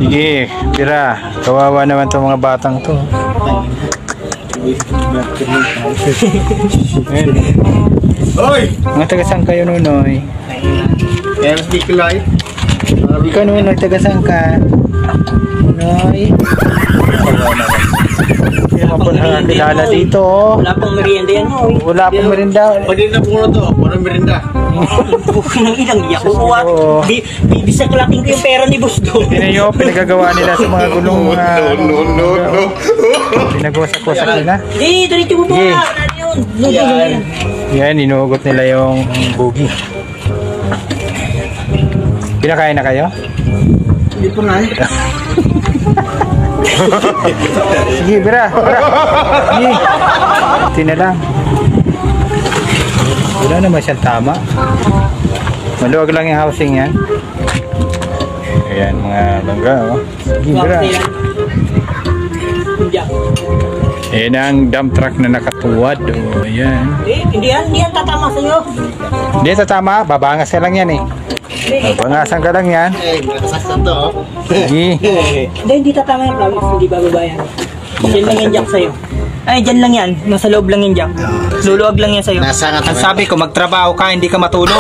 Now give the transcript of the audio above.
Sige, Bira. Kawawa naman itong mga batang to. Hoy! Mga taga-saan kayo, Nunoy? Kaya mas di kulay. Ikaw, Nunoy, taga-saan ka? Nunoy? Hindi naman po nakakilala dito. Wala pong merienda yan, hoy. Wala pong merinda. Merinda po na to. Walang merinda. Nang ilang iyak ko. Bisa kalating ko yung pera ni boss doon. Tinayo, pinagagawa nila sa mga gulong. No. Pinag-wasak-wasak nila. Hindi, diretso mo Sige. ba? Ano yun? Yan, inuugot nila yung bugi. Pinakain na kayo? Hindi po na eh. Sige, Bira. Sige. Ito na lang. Wala naman siyang tama. Maluwag lang yung housing yan. Ayan, mga bangga. Oh. Sige, Bira. Ayan ang dump truck na nakatuwad. Oh, ayan. Hindi yan tatama sa'yo. Hindi, tatama. Babangas ka lang yan eh. Babangasan ka lang yan. Nakasaksan to. Sige. Hindi tatama yung promise, hindi bababayan. Diyan lang yan jack sa'yo. Ay, dyan lang yan. Nasa loob lang yan jack. Luluwag lang yan sa'yo. Nasangat. Ang sabi ko, magtrabaho ka, hindi ka matulog.